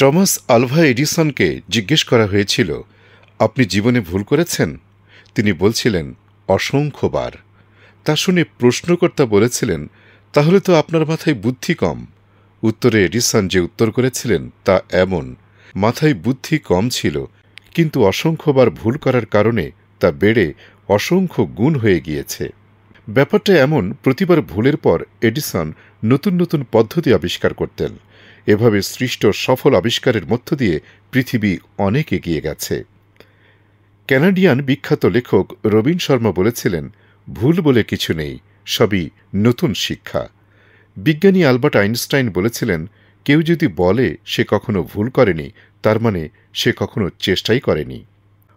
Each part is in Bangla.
টমাস আলভা এডিসনকে জিজ্ঞেস করা হয়েছিল, আপনি জীবনে ভুল করেছেন? তিনি বলছিলেন, অসংখ্যবার। তা শুনে প্রশ্নকর্তা বলেছিলেন, তাহলে তো আপনার মাথায় বুদ্ধি কম। উত্তরে এডিসন যে উত্তর করেছিলেন তা এমন, মাথায় বুদ্ধি কম ছিল, কিন্তু অসংখ্যবার ভুল করার কারণে তা বেড়ে অসংখ্য গুণ হয়ে গিয়েছে। ব্যাপারটা এমন, প্রতিবার ভুলের পর এডিসন নতুন নতুন পদ্ধতি আবিষ্কার করতেন। এভাবে সৃষ্ট সফল আবিষ্কারের মধ্য দিয়ে পৃথিবী অনেক এগিয়ে গেছে। ক্যানাডিয়ান বিখ্যাত লেখক রবিন শর্মা বলেছিলেন, ভুল বলে কিছু নেই, সবই নতুন শিক্ষা। বিজ্ঞানী আলবার্ট আইনস্টাইন বলেছিলেন, কেউ যদি বলে সে কখনো ভুল করেনি, তার মানে সে কখনো চেষ্টাই করেনি।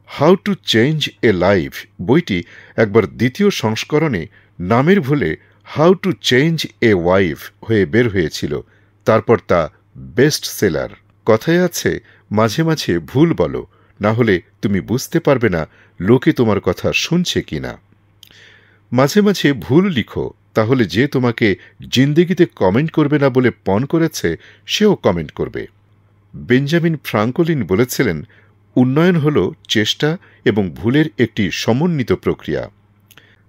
How to change A life বইটি একবার দ্বিতীয় সংস্করণে নামের ভুলে how to change a wife হয়ে বের হয়েছিল। তারপর তা বেস্ট সেলার। কথায় আছে, মাঝে মাঝে ভুল বলো, না হলে তুমি বুঝতে পারবে না লোকে তোমার কথা শুনছে কিনা। মাঝে মাঝে ভুল লিখো, তাহলে যে তোমাকে জিন্দেগিতে কমেন্ট করবে না বলে পণ করেছে সেও কমেন্ট করবে। বেঞ্জামিন ফ্রাঙ্কলিন বলেছিলেন, উন্নয়ন হল চেষ্টা এবং ভুলের একটি সমন্বিত প্রক্রিয়া।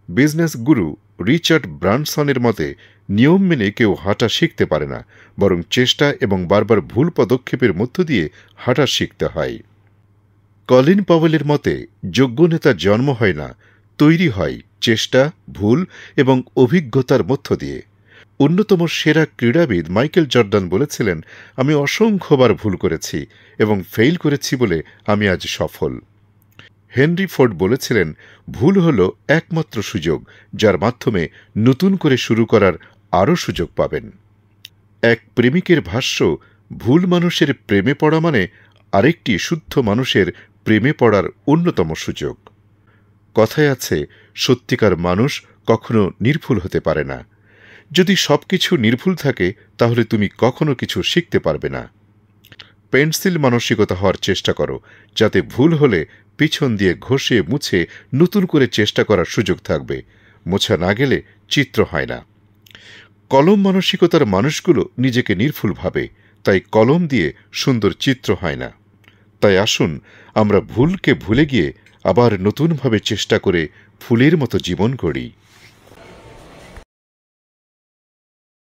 বিজনেস গুরু রিচার্ড ব্রানসনের মতে, নিয়ম মেনে কেউ হাঁটা শিখতে পারে না, বরং চেষ্টা এবং বারবার ভুল পদক্ষেপের মধ্য দিয়ে হাঁটা শিখতে হয়। কলিন পাওয়েলের মতে, যোগ্য নেতার জন্ম হয় না, তৈরি হয় চেষ্টা, ভুল এবং অভিজ্ঞতার মধ্য দিয়ে। অন্যতম সেরা ক্রীড়াবিদ মাইকেল জর্ডান বলেছিলেন, আমি অসংখ্যবার ভুল করেছি এবং ফেইল করেছি বলে আমি আজ সফল। হেনরি ফোর্ড বলেছিলেন, ভুল হল একমাত্র সুযোগ যার মাধ্যমে নতুন করে শুরু করার আরও সুযোগ পাবেন। এক প্রেমিকের ভাষ্য, ভুল মানুষের প্রেমে পড়া মানে আরেকটি শুদ্ধ মানুষের প্রেমে পড়ার অন্যতম সুযোগ। কথায় আছে, সত্যিকার মানুষ কখনো নির্ভুল হতে পারে না। যদি সবকিছু নির্ভুল থাকে তাহলে তুমি কখনো কিছু শিখতে পারবে না। পেন্সিল মানসিকতা হওয়ার চেষ্টা করো, যাতে ভুল হলে পিছন দিয়ে ঘষে মুছে নতুন করে চেষ্টা করার সুযোগ থাকবে। মোছা না গেলে চিত্র হয় না। কলম মানসিকতার মানুষগুলো নিজেকে নির্ভুল ভাবে, তাই কলম দিয়ে সুন্দর চিত্র হয় না। তাই আসুন আমরা ভুলকে ভুলে গিয়ে আবার নতুনভাবে চেষ্টা করে ফুলের মতো জীবন গড়ি।